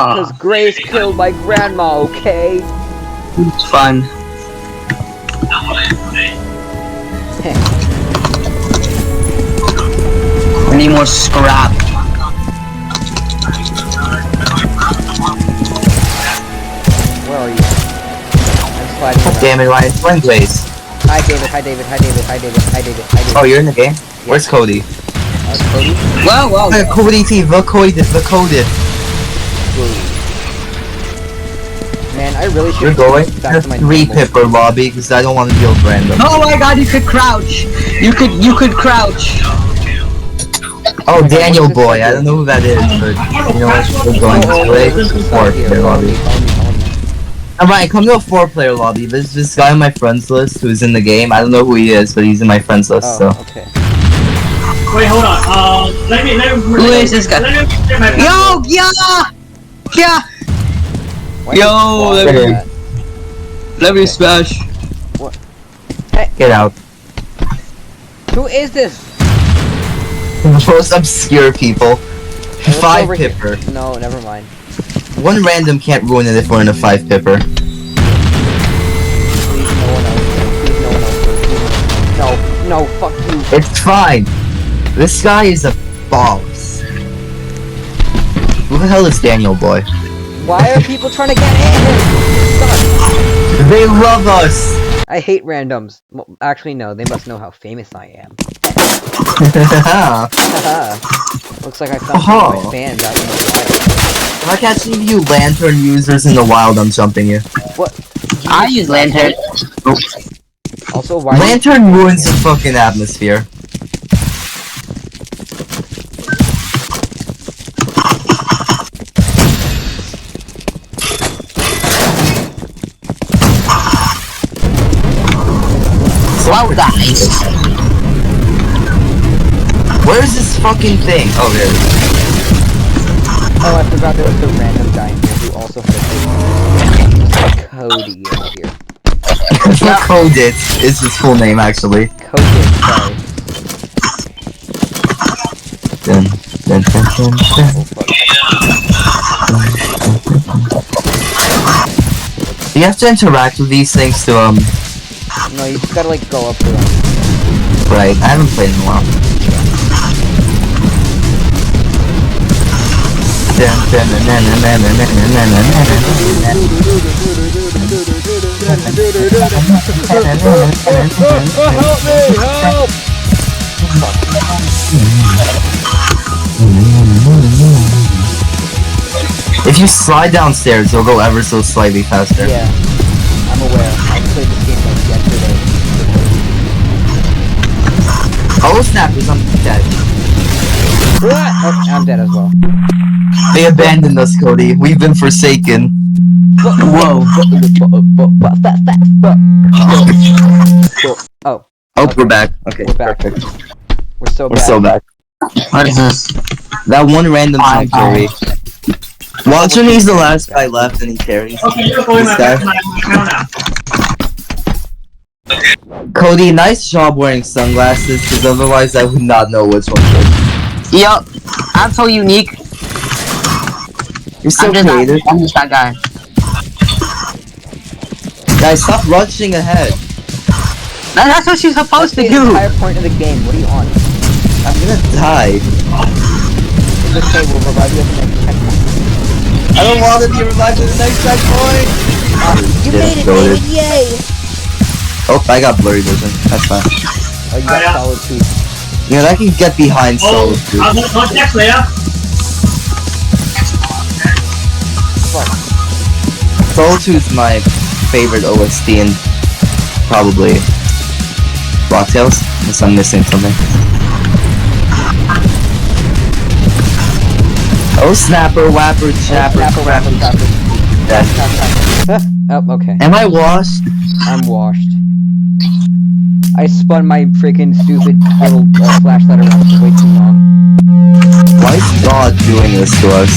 Because Grace killed my grandma, okay? It's fun. I need more scrap. Where are you? I'm sliding around. Damn it, Ryan. Twin Blaze. Hi David, hi David, hi David, hi David, hi David, hi David. Oh, you're in the game? Where's Cody? Cody? Whoa. Cody T, the coded. Man, I really should You're going back to to my 3-pipper lobby because I don't want to deal with random. Oh my god, you could crouch. You could crouch. Oh, God, Daniel what's this boy, guy I don't know who that is, but you know what? We're going to play there's a this guy here. 4-player Follow me, lobby. follow me, follow me. Alright, come to a 4-player lobby. There's this guy on my friends list who's in the game. I don't know who he is, but he's in my friends list, Oh, so. okay. Wait, hold on. Let me. Who is this guy? Yo, yeah. Why Yo, did you let do me- that? Let me smash. Get out. Who is this? The most obscure people. Hey, let's go over here. 5-pipper. No, never mind. One random can't ruin it if we're in a 5-pipper. Please, no one else. Please, no one else. No, fuck you. It's fine. This guy is a boss. Who the hell is Daniel boy? Why are people trying to get in? Son. They love us! I hate randoms. Well, actually, no. They must know how famous I am. Looks like I found some of my fans out in the wild. If I catch any of you lantern users in the wild, I'm jumping you. What? I use lantern. Also, why? Lantern ruins the fucking atmosphere. Wow, guys. Where's this fucking thing? Oh, there it is. Oh, I forgot there was a random guy in here who also had a Cody in here. Coded is his full name, actually. Cody, sorry. Dun, dun, dun, dun, dun. You have to interact with these things to, No, you just gotta like go up to them. right, I haven't played in a while. Dun, dun, dun, dun, dun, dun, dun, dun, dun, dun, Help me! Help! If you slide downstairs, you'll go ever so slightly faster. Yeah, I'm aware. I played this game like yesterday. Oh, snappers, I'm dead. Oh, I'm dead as well. They abandoned us, Cody. We've been forsaken. Whoa. Oh. Oh, Okay. we're back. Okay, We're back. perfect. We're so We're bad. so back. What is this? That one random Fine, carry. Watch when he's the last guy left and he carries. Okay, you're going This my guy. account now. Cody, nice job wearing sunglasses, because otherwise I would not know which one was. Yup. I'm so unique. You're so creative. I'm just that guy. Guys, stop rushing ahead. That's what she's supposed That's to the do. entire point of the game. What are you on? I'm gonna die. It's okay, we'll revive you at the next checkpoint. I don't want to be revived at the next checkpoint. You Yeah, made it, goated. David! Yay! Oh, I got blurry vision. That's fine. Oh, you got Yeah. solid tooth. You know, I can get behind Oh, Solid too. I'll text later. Fuck. Solitude's my favorite OST and probably Rocktails, unless I'm missing something. Oh, snapper, whapper, chapper, Snapper, crapper. rapper, Dead. Oh, okay. Am I washed? I'm washed. I spun my freaking stupid little flashlight around for way too long. Why is God doing this to us?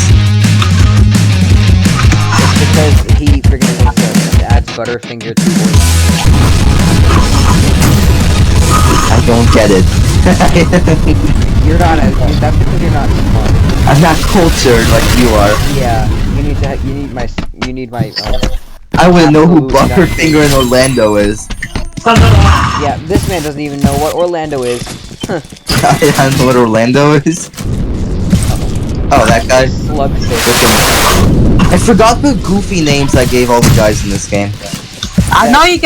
It's because he freaking thinks that it adds Butterfinger to voice. I don't get it. You're not that's because you're not smart. I'm not cultured like you are. Yeah, you need you need my I wouldn't know who Absolute Butterfinger in Orlando is. yeah, this man doesn't even know what Orlando is. I don't know what Orlando is. Oh, that guy. Slugfish. I forgot the goofy names I gave all the guys in this game. I know you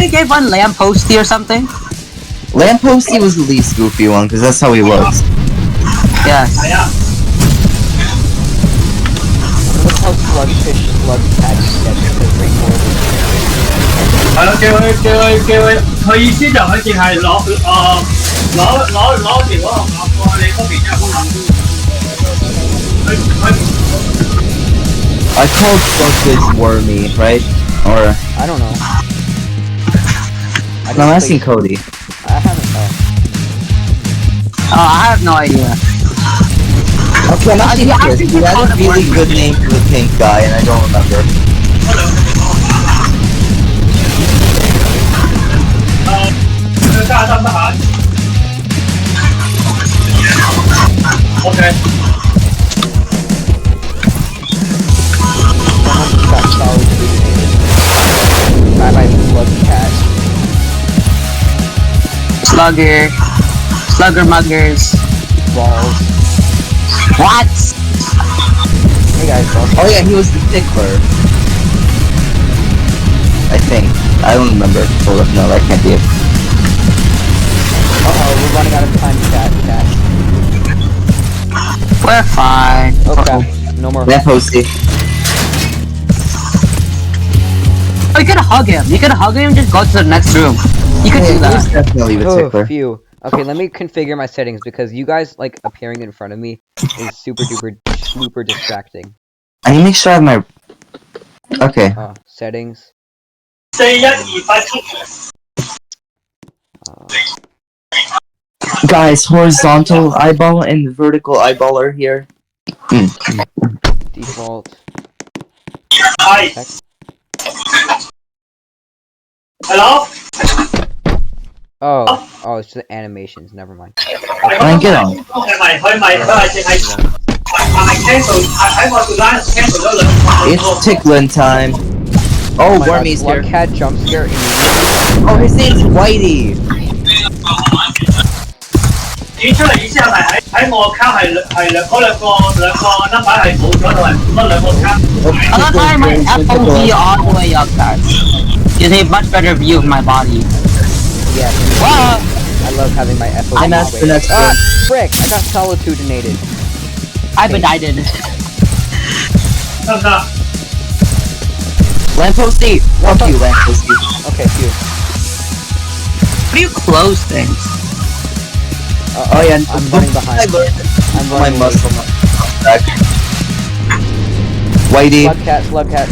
gave one Lamposty or something. Lamposty was the least goofy one, because that's how he looks. Yes. Look how Slugfish Slugcat gets because Rainbow Kêu佢意思就佢淨係攞電話同我你嗰邊有冇諗？佢 I called Slugfish Wormy, right? Or I don't know. no, I'm asking Cody. I haven't. Oh, I have no idea. Okay, I'm asking I Chris. think He you had called a him really Wormy. good name for the pink guy, and I don't remember. OK。 Someone just got solid illuminated by my Slugcat. Slugger muggers. Balls. What? Hey guys, balls. Oh yeah, he was the tickler. I think. I don't remember. Hold up, no, that can't be it. Uh-oh, we're running out of time to chat. We're fine. Okay, no more. Lamposty. Oh, you could hug him. You could hug him and just go to the next room. You could do He was that. definitely the Oh, tickler. phew. Okay, let me configure my settings because you guys, like, appearing in front of me is super distracting. I need to make sure I have my... Okay. Settings. 4、1、2、8、7。 Guys, horizontal eyeball and vertical eyeball are here. Default. 係。Text. Hello？ Oh, it's just animations. Never mind. Ryan, get on. 佢咪淨係cancel 喺我條 line cancel 咗兩個。 It's tickling time. Oh, my Wormy's God, here. Slugcat jump scare immediately. Oh, his name's Whitey. 轉出嚟意思係咪喺我卡係嗰兩個 number 係冇咗同埋嗰兩個卡？ I'm not having my FOV all the way up, guys. Gives me a much better view of my body. Yeah. Wow. I love having my FOV. I'm asked the next one. Frick! I got solitudinated. I've been did. 得唔得？ Lamposty. Fuck you, Lamposty. Okay, phew. How do you close things? Oh yeah, I'm running behind. I learned I'm my running muscle back. Whitey. Slugcat.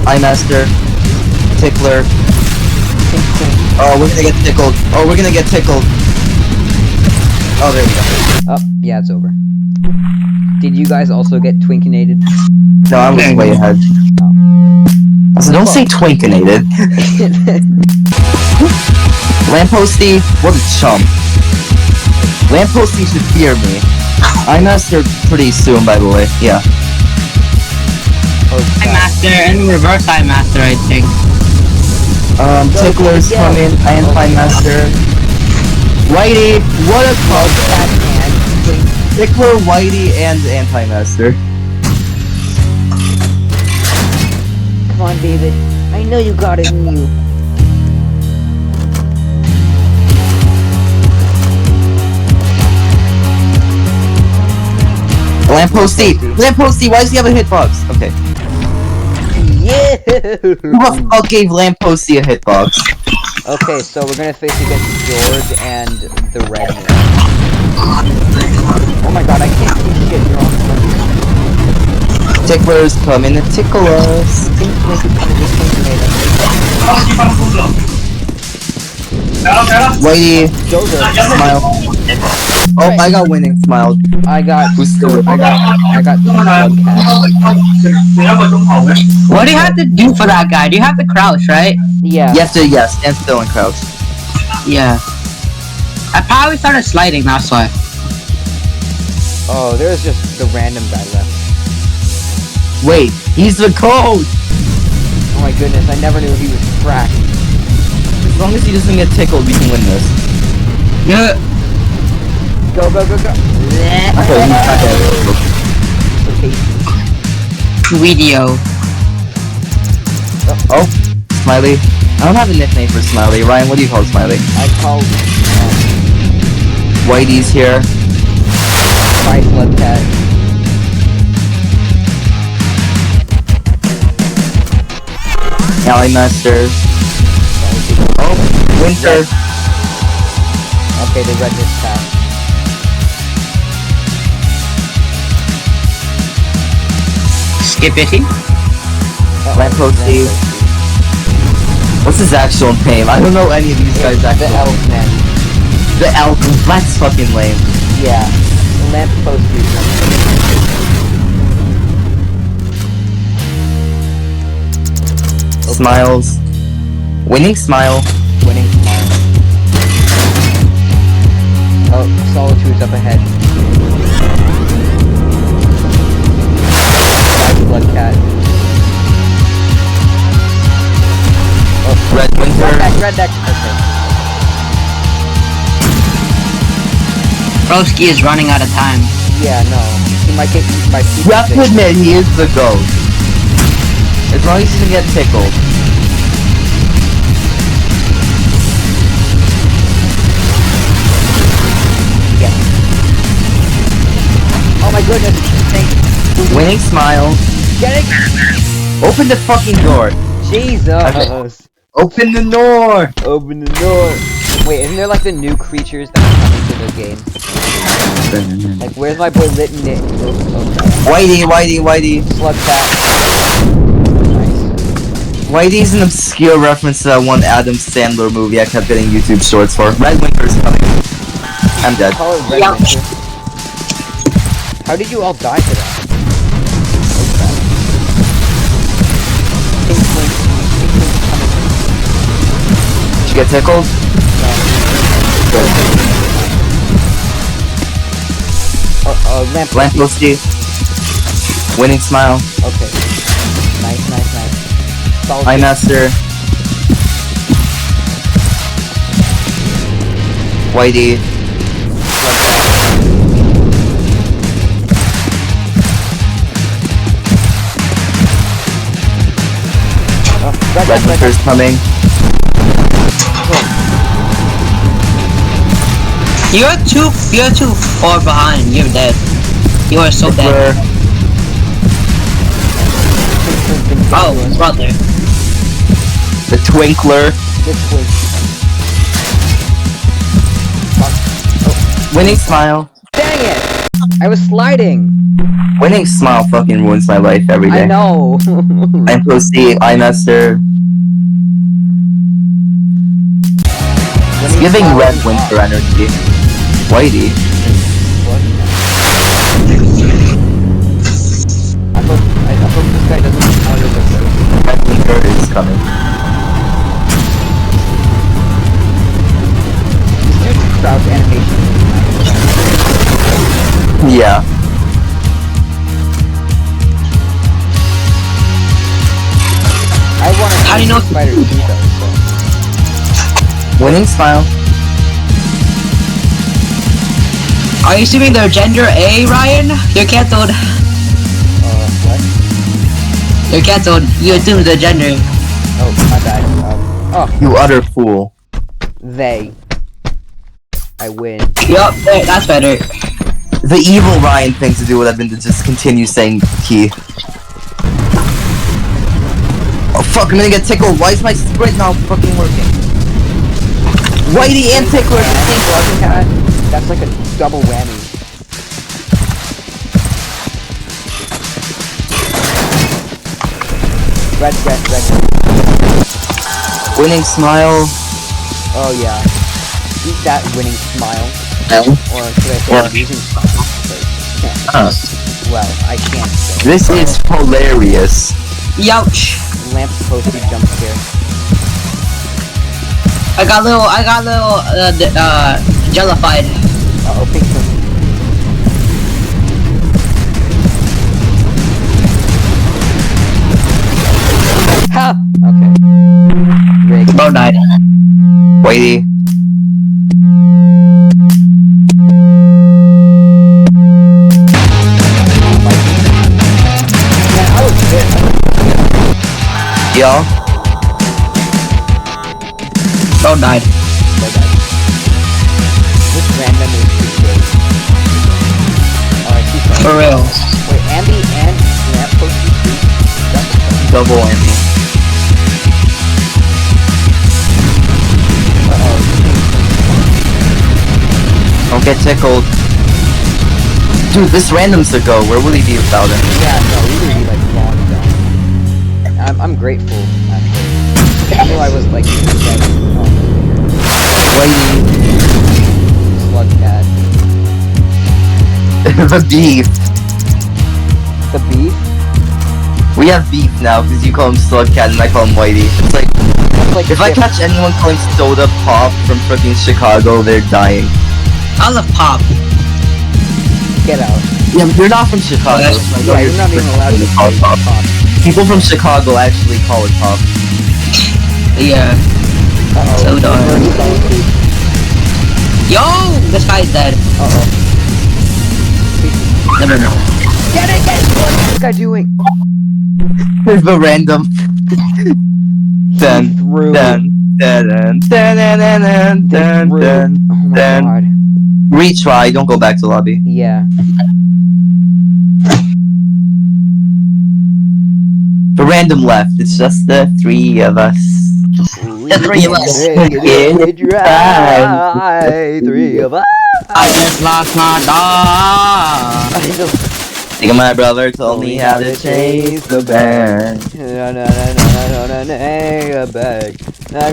Eye Master. Tickler. Oh, we're gonna get tickled. Oh, there we go. Oh, yeah, it's over. Did you guys also get twinkinated? No, I was way ahead. So don't say twinkinated. Lamposty, what a chump. Lamposty should fear me. I mastered pretty soon, by the way. Yeah. I master and reverse I master, I think. Tickler's coming. Anti-master. Whitey, what a combo. Tickler, Whitey, and Anti-master. Come on, David. I know you got it in you. Lamposty, why does he have a hitbox? Okay. Yeah! Who the fuck gave Lamposty a hitbox? Okay, so we're gonna face against George and the red man. Oh my god, I can't see shit, you're on Tickler's coming to tickle us. Whitey, smile. Oh, I got winning smile. I got Slugcat. What do you have to do for that guy? Do you have to crouch, right? Yeah. You have to, stand still and crouch. Yeah. I probably started sliding, that's why. Oh, there's just the random guy left. Wait, he's the code! Oh my goodness, I never knew he was cracked. As long as he doesn't get tickled, we can win this. Yeah. Go, go, go, go. Okay, he's not dead. So tasty. Video. Oh, Smiley. I don't have a nickname for Smiley. Ryan, what do you call Smiley? I call Whitey's here. Spice Blood Cat. Alley Master. Oh, Winter. Okay, they read this path. Skippity. Lampposty. What's his actual name? I don't know any of these guys' The actual elf names. man. The elf. That's fucking lame. Yeah. Lampposty. Smiles. Winning smile. Winning smile. Oh, Solitude's up ahead. Spice Blood Cat. Oh, Red Winter. Red deck. Okay. Broski is running out of time. Yeah, no. He might get eaten by people. You have to admit, he is the GOAT. As long as he doesn't get tickled. Yeah. Oh my goodness. Thank you. Winning smile. Get it? Open the fucking door. Jesus. Open the door. Open the door. Wait, isn't there like the new creatures that are coming to the game? Like, where's my boy Litton Nick? Whitey, Whitey, Whitey. Slug Cat. Nice. Whitey's an obscure reference to that one Adam Sandler movie I kept getting YouTube shorts for. Red Winter's coming. I'm dead. Call it Red Yeah. Winter. How did you all die to that? Pink Link. Pink Link's coming. Did you get tickled? Lampposty. Winning smile. Okay. Nice, nice, nice. Solid. Eye Master. Whitey. Red Winter's coming. You're too far behind. You're dead. You are so dead. Oh, brother. The Twinkler. This was. Winning smile. Dang it! I was sliding! Winning smile fucking ruins my life every day. I know! Lampposty, Eye Master. It's giving Red Winter energy. Whitey. What? I hope this guy doesn't counter the first. Red Winter is coming. This dude's Kraus animation. Yeah. I want to How do you know- Spider 2 though, Winning smile. Are you assuming their gender A, Ryan? You're cancelled. what? You're cancelled. You assumed the gender. Oh, my bad. Oh, You utter fool. they. I win. Yup, there, that's better. The evil Ryan thing to do would have been to just continue saying he. Oh fuck, I'm gonna get tickled. Why is my sprint not fucking working? Whitey and Tickler at the same Slug Cat? That's like a double whammy. Red. Winning smile. Oh yeah. Eat that winning smile. No. Or should I say Yeah. losing smile? Well, I can't say. This is hilarious. Youch. Lamp posted jump scare. I got a little, jellified. Uh-oh, pink one. Whitey. Man, I was pissed. Yo. Oh, died. This random is too good. Oh, I see something. For real. Wait, Ambi and Snap posted too? That's funny. Double Andy. Uh-oh. Don't get tickled. Dude, this random's a go. Where would he be without him? Yeah, no, we would be like long gone. I'm grateful, actually. I knew I was like Whitey. slug cat. The beef. The beef? We have beef now because you call him Slugcat and I call him Whitey. It's like, That's like if I chips. catch anyone calling Soda Pop from freaking Chicago, they're dying. I love pop. Get out. Yeah, but you're not from Chicago. Yeah, so I Yeah, know you're not even allowed to call say it Pop. pop. People from Chicago actually call it Pop. Yeah. Uh-oh. So darn. Reverse solitude. Yo! This guy's dead. Uh-oh. No. Get it! What is this guy doing? The random. Dun, Through. dun, dun, dun, dun, dun, dun, Through. dun. Oh my dun. god. Retry, don't go back to lobby. Yeah. The random left, it's just the three of us. The three of us. Try. Three of us. I just lost my dog. I just Think my brother told me how to chase the bear. a bag. I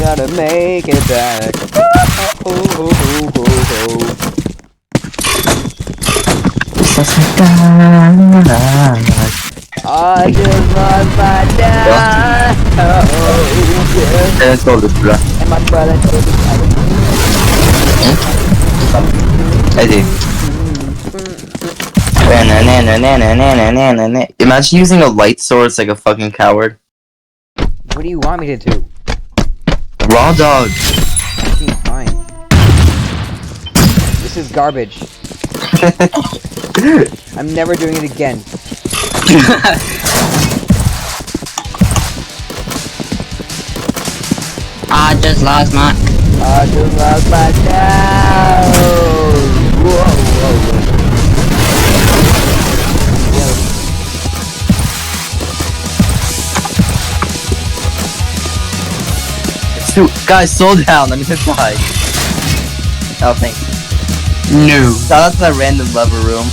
gotta make it back. I just lost my dad. Let's go this bro. And my brother told me Eddie. Imagine using a light sword, it's like a fucking coward. what do you want me to do? Raw dog. Fucking fine. This is garbage. I'm never doing it again. I just lost my. I just lost my dad. Whoa, whoa, Dude, guys, slow down, I'm gonna die. Oh, thank you. No. Shout out to that random lever room.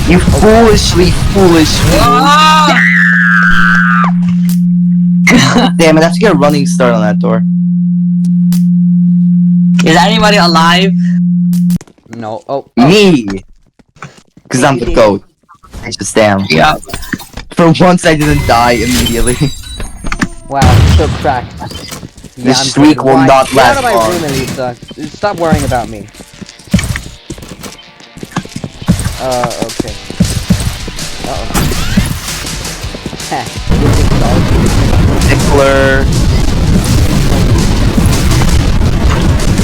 You foolish fool. Damn it, I have to get a running start on that door. Is anybody alive? No. Oh. Me! Because I'm the GOAT. I just am. Yeah. For once I didn't die immediately. Wow, so cracked. Yeah, This I'm streak good. will Why? not Get out last of my long. room, Elisa. Stop worrying about me. Okay. Uh-oh. Heh. Tickler.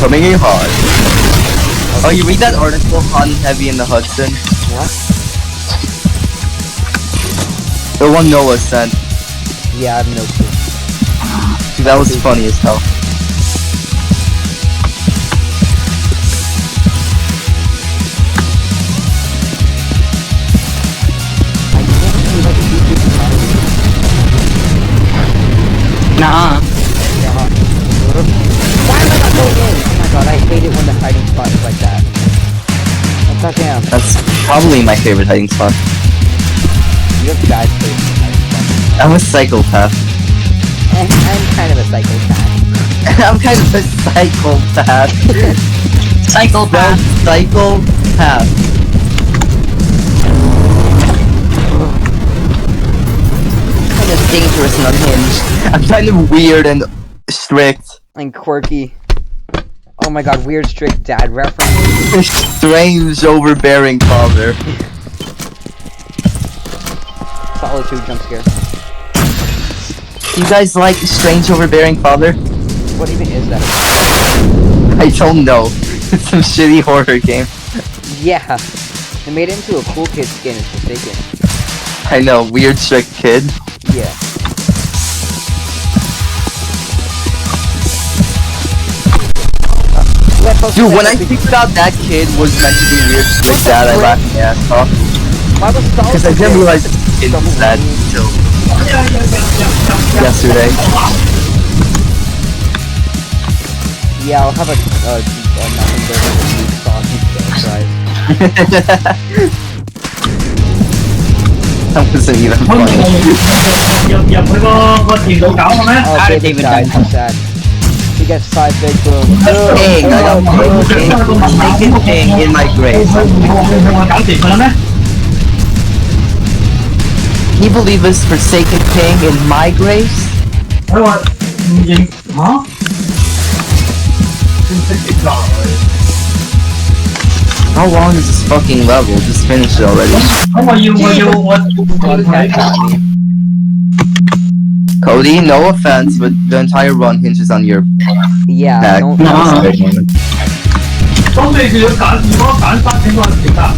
Coming in hard. Oh, you read that article on Heavy in the Hudson? What? The one Noah sent. Yeah, I have no clue. Dude, that was funny as hell. I can't believe I can do this economy. Nuh-uh. Why am I not going in? Oh my god, I hate it when the hiding spot is like that. Oh goddamn. That's probably my favorite hiding spot. You have bad taste in hiding spots. I'm a psychopath. I'm kind of a psychopath. I'm kind of a psychopath. Psychopath. Psychopath. Kind of dangerous and unhinged. I'm kind of weird and strict. And quirky. Oh my god, weird strict dad reference. Strange, overbearing father. solitude jump scare. You guys like Strange Overbearing Father? What even is that? I don't know. It's some shitty horror game. Yeah. They made it into a cool kid skin, it's Forsaken. I know, weird strict kid. Yeah. Dude, when I figured out that kid was meant to be weird strict dad, I laughed my ass off. Why was Because I didn't realize the kid was that until yesterday. Yeah, I'll have a nothing burger with meat sauce and fries. That wasn't even funny. Nhập cái tiền đồ cảo không á? Oh, David died, how sad. He gets 5 big boom. Ping, I got Forsaken Ping in my grave. Cảo tiền mà lắm á. Can you believe this Forsaken Ping in my graves? Đúng rồi. Gì? Hả? How long is this fucking level? Just finish it already. Không bao nhiêu One cat got me. Cody, no offense, but the entire run hinges on your Yeah, back. don't... Có gì thì cản, chỉ có cản phát trên con tiền ta.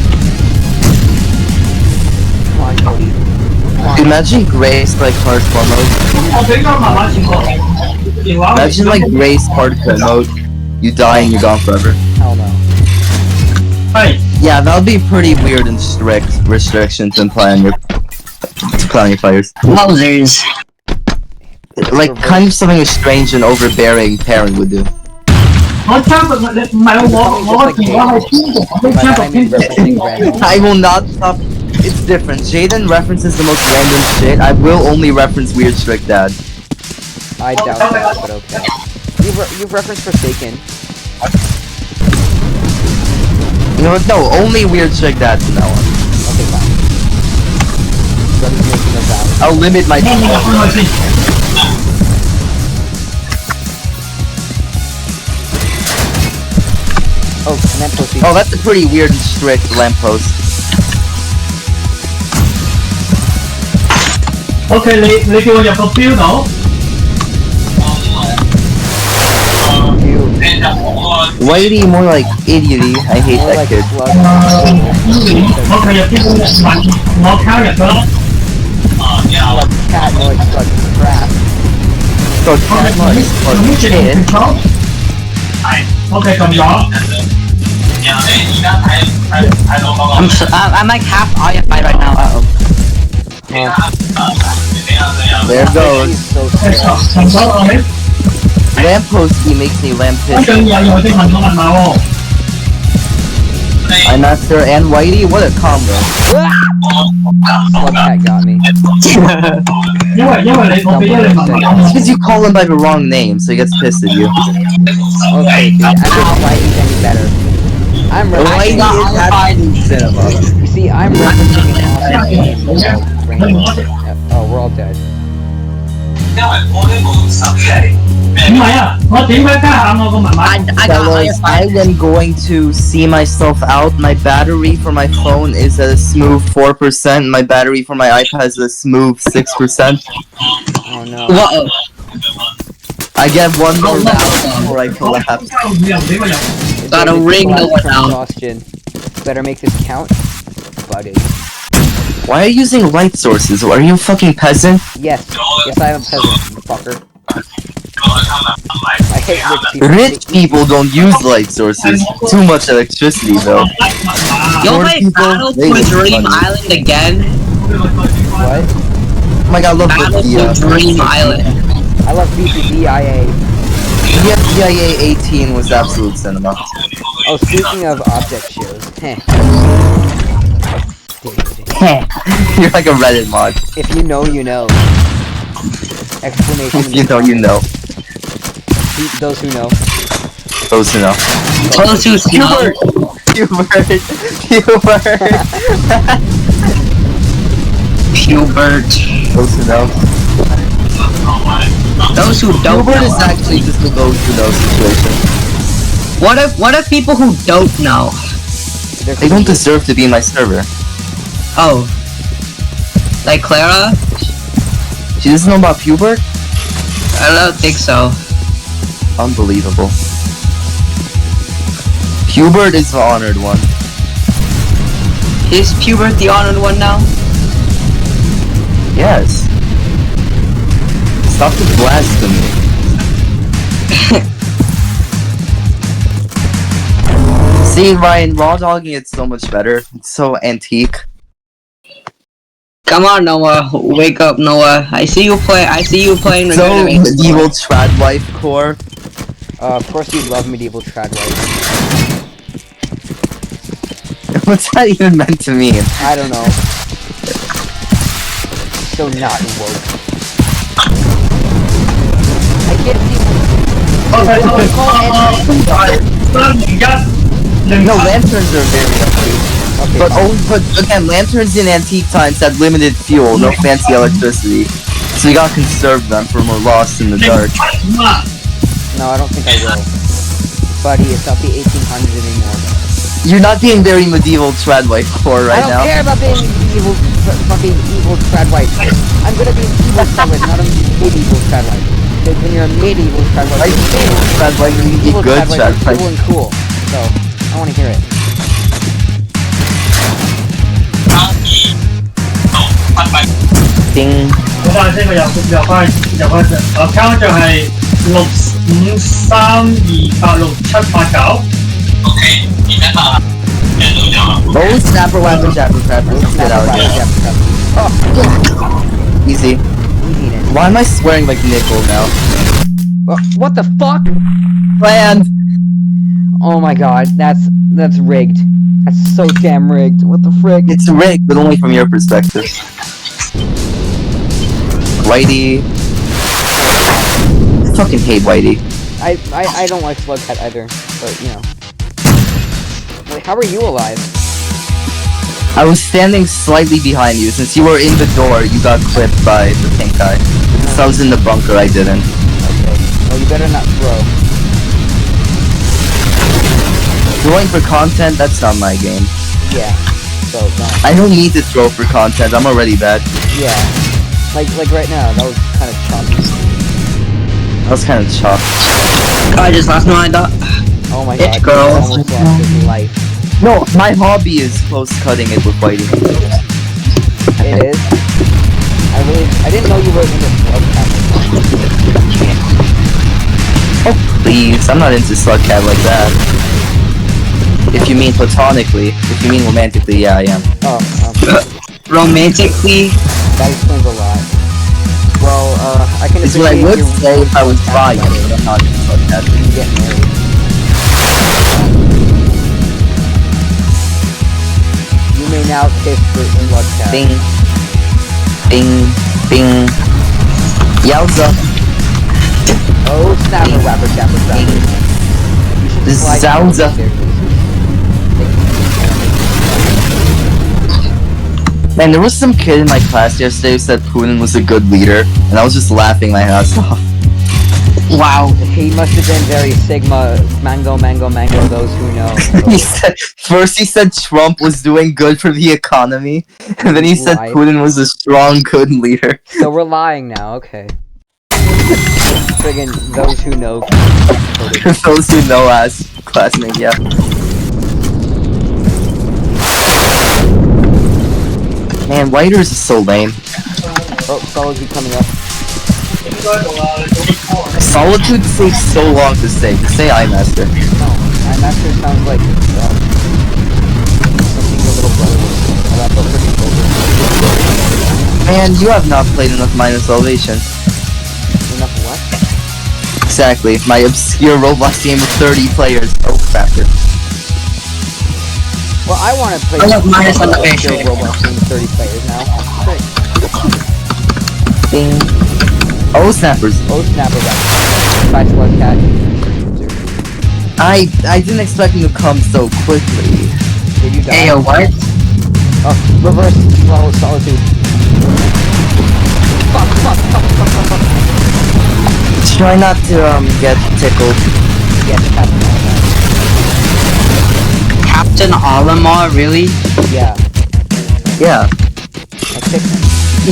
Come on, Cody. Come on. Imagine Grace like hardcore mode. Tôi thấy nó mà chịu khó. Imagine like Grace hardcore mode. You die and you're gone forever. Hell no. Hey, Yeah, that would be pretty weird and strict restrictions to play on your fires. Wowzers. Like kind of something a strange and overbearing parent would do. nó chắc là mày không có gì đó hay chứ. By that I mean referencing random. I will not stop. It's different. Jaden references the most random shit. I will only reference weird strict dad. I doubt that, but okay. You've referenced Forsaken. You know what? No, only weird strict dad from now on. Okay, fine. Brother's making a vow. I'll limit my. Oh, lamppost. Oh, that's a pretty weird and strict lamppost. Ok,你叫我入個標度。 Whitey, more like idioty. I hate More that like kid. slug. 我係入標，我卡入咗啦。 Slug cat, more like slug crap. So cat much or kid. Ok, cầm咗。 I'm like half occupied right now. Uh-oh. There goes. He's so cầm sad. 咗你。 Lamppost he makes me lamp 一 pit. 陣又有啲問我問馬喎。 I master and Whitey, what a combo. Slug cat got me. 因為你我俾咗你問馬。 Because you call him by the wrong name, so he gets pissed at you. Okay, dude, I think Whitey's any better. I'm Whitey referencing... is absolute cinema. You see, I'm referencing an awesome game called Rainbow. Oh, we're all dead. 唔係啊，我點解加下我個密碼？ I got Fellas, I am going to see myself out. My battery for my phone is at a smooth 4%. My battery for my iPad is a smooth 6%. Oh no. Whoa. I get one more round before I collapse. Got a David ring collapsed going from down. exhaustion. Better make this count, buddy. Why are you using light sources? Are you a fucking peasant? Yes. Yes, I am a peasant, fucker. I hate rich people. Rich people don't use light sources. Too much electricity though. Yo, Poor play people, Battle they for make Dream money. Island again? What? Oh my god, I love Battle the for Dream Island. I love BCDIA. DIA 18 was absolute cinema. Oh, speaking of object shows, heh. You're like a Reddit mod. If you know, you know. Explanation. If you know, you know. Those who know. Those who know. Those who know. Hubert! Hubert. Those who know. Those who don't Hubert know. is actually just a those who know situation. What if people who don't know? They don't deserve to be in my server. Oh. Like Clara? She doesn't know about Pubert? I don't think so. Unbelievable. Pubert is the honored one. Is Pubert the honored one now? Yes. Stop the blasphemy. See, Ryan, raw dogging it's so much better. It's so antique. Come on, Noah. Wake up, Noah. I see you playing So Return of medieval trad wife core. Of course you love medieval trad wife. What's that even meant to mean? I don't know. So not woke. I can't see. No, lanterns are very upbeat. Okay, But fine. but again, lanterns in antique times had limited fuel, no fancy electricity. So you gotta conserve them for more lost in the dark. No, I don't think I will. Buddy, it's not the 1800s anymore. You're not being very medieval trad wife core right I don't now. care about being evil, fucking evil trad wife. I'm gonna be an evil trad wife, not a medieval trad wife. Because when you're a medieval trad wife, Like trad wife, you need evil good trad wife trad is cool wife. and cool. So, I wanna hear it. Ding. 好快先，我入翻先，account 就係653286789。Those snapper weapon jabber crappers. Let's get out of here. Oh, Easy. easiness. Why am I swearing like Nickel now? What the fuck? Land! Oh my god, that's rigged. That's so damn rigged. What the frick? It's rigged, but only from your perspective. Whitey. I fucking hate Whitey. I don't like Slugcat either, but you know. Wait, how are you alive? I was standing slightly behind you. Since you were in the door, you got clipped by the pink guy. Since I was in the bunker, I didn't. Okay. Well, you better not throw. Throwing for content, that's not my game. Yeah. So, no. I don't need to throw for content, I'm already bad. Yeah. Like right now, that was kind of choppy. I was kind of chopped. I just lost my dot. Oh my Bitch, god, girl. he almost lost his life. No, my hobby is close cutting it with Whitey. It is. I didn't know you were into Slugcat. Oh, please, I'm not into Slugcat like that. If you mean platonically, if you mean romantically, yeah, I am. Oh, Romantically, that explains a lot. Well, I can It's what I appreciate would your say if I was bi, better but I'm not into Slugcat. when you get married. You may now kiss the Slugcat. Bing. Bing. Bing. Yowza. Oh, snapper, rapper, japper, rapper. You should This slide sounds down a- the staircase. Man, there was some kid in my class yesterday who said Putin was a good leader, and I was just laughing my ass off. wow. He must have been very Sigma, mango, those who know. First he said Trump was doing good for the economy, and then he said Right. Putin was a strong, good leader. So we're lying now, okay. Friggin' those who know. For those who know us, classmate, yeah. Man, Whiters is so lame. Oh, Solitude coming up. Solitude takes so long to say. Just say iMaster. No, my master sounds like, something your little brother was about the freaking soldier. Man, you have not played enough Minor Salvation. Enough what? Exactly, my obscure Roblox game with 30 players. Oh, crapper. Well, I want to play I love Minor Salvation. your Roblox game with 30 players now. Frick. Ding. Oh, snappers. Oh, snapper back. Bye, Slugcat. I didn't expect him to come so quickly. Did you die? Hey, yo, what? Oh, reverse solitude. Fuck. Try not to, get tickled. Yeah, just happened all that. Captain Olimar, really? Yeah, Yeah. I kicked him.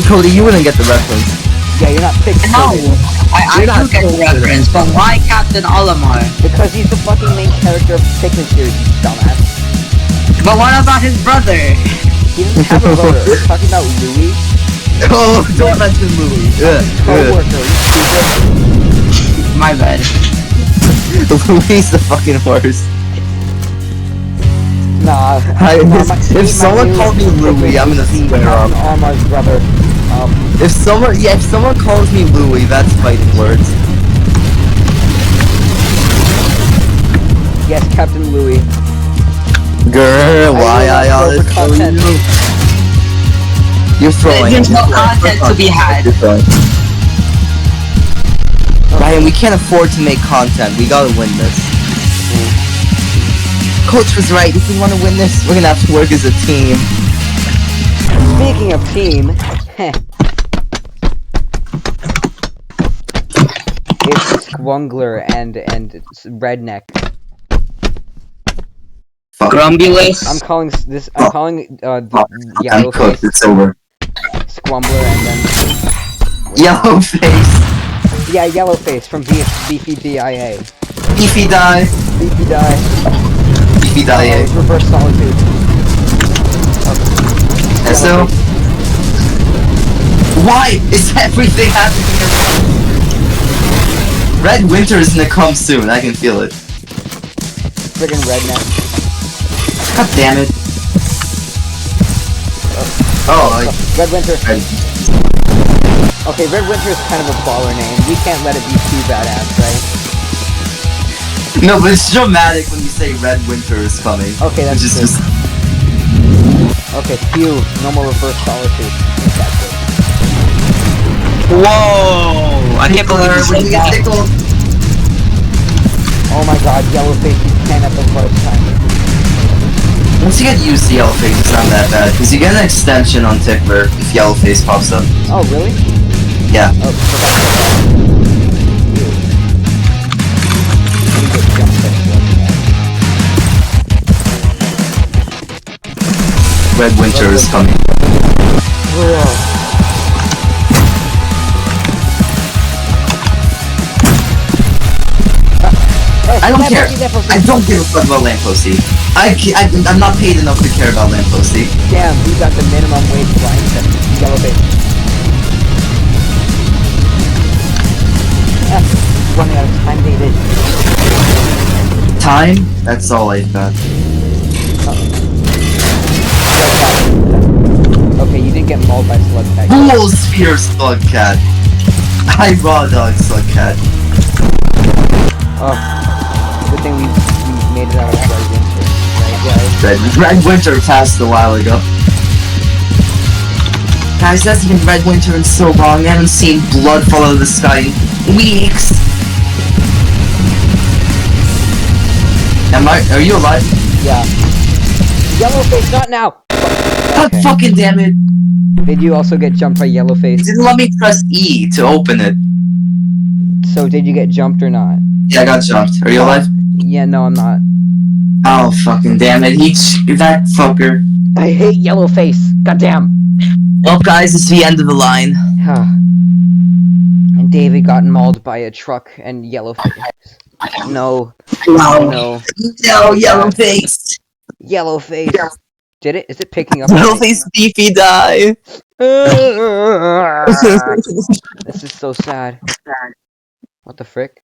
Cody, you wouldn't get the reference. Yeah, you're not picked. No, I You're not do get the reference, but why Captain Olimar? Because he's the fucking main character of Pikmin series, you dumbass. But what about his brother? He doesn't have a brother. We're talking about Louis. Oh, don't mention Louis. Co-worker, you stupid. My bad. Louis the fucking worst. Nah. If someone called me Louis, I'm gonna swear off. Armar's brother. If someone calls me Louis, that's fighting words. Yes, Captain Louis. Grr, why I always throw content. you? You're throwing. There's no content to be had. You're throwing. Ryan, we can't afford to make content. We gotta win this. Coach was right. If we want to win this, we're gonna have to work as a team. Speaking of team, it's Squungler and Redneck. Grumbulus. I'm calling the I'm yellow cooked. face It's over. Squumbler and then Yellow face. yeah, yellow face from Beefy DIA. Beefy die. Beefy die. Beefy die. Reverse solitude. So, why is everything happening around? Red Winter is gonna come soon. I can feel it. Friggin' Redneck. God damn it. Oh, like, Red Winter. Red. Okay, Red Winter is kind of a baller name. We can't let it be too badass, right? No, but it's dramatic when you say Red Winter is coming. Okay, that's Which is true. just. Okay, phew. No more reverse solitude. That's it. Whoa! I can't believe you said that. Tickled. Oh my god, Yellowface is 10 at the first time. Once you get used to Yellowface, it's not that bad, because you get an extension on Tickler if Yellowface pops up. Oh, really? Yeah. Oh, forgot about that. Ew. Let me get jump fix. Red Winter is coming. I don't care. I don't give a fuck about Lamposty. I'm not paid enough to care about Lamposty. Damn, we got the minimum wage flying set. Yellowface. Running out of time, David. Time? That's all I've got. Okay, you didn't get mauled by Slugcat. Bull Sphere Slugcat. I raw dog Slugcat. Oh, good thing we made it out of Red Winter, right guys? Red Winter passed a while ago. Guys, that's been Red Winter in so long. I haven't seen blood fall out of the sky in weeks. Are you alive? Yeah. Yellowface, not now! God fucking damn it. Did you also get jumped by It Yellowface? didn't let me press E to open it. So did you get jumped or not? Yeah, I got jumped. Are you alive? Yeah, no, I'm not. Oh, fucking damn it. That fucker. I hate Yellowface. Goddamn. Well, guys, it's the end of the line. And David got mauled by a truck and Yellowface. No. No. No. No, Yellowface. Yellowface. Did it? Is it picking up? Yellowface Beefy die. This is so sad. What the frick?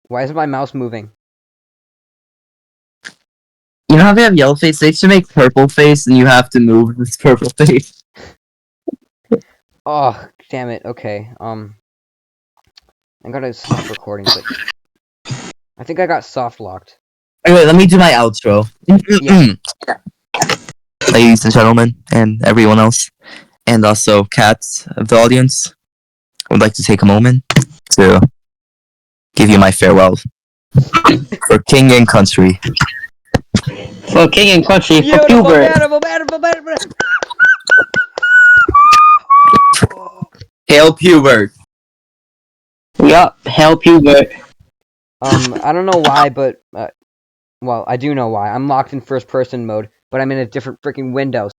Why is my mouse moving? You know how they have Yellowface? They should make Purple Face and you have to move this Purple Face. Oh, damn it. Okay, I'm gonna stop recording, but I think I got soft locked. Anyway, let me do my outro. Yeah. Ladies and gentlemen, and everyone else, and also cats of the audience, I would like to take a moment to give you my farewell for king and country. For king and country, for Pubert. Hail Pubert! Yup, hell Pubert. I don't know why, but well, I do know why. I'm locked in first person mode, but I'm in a different freaking window.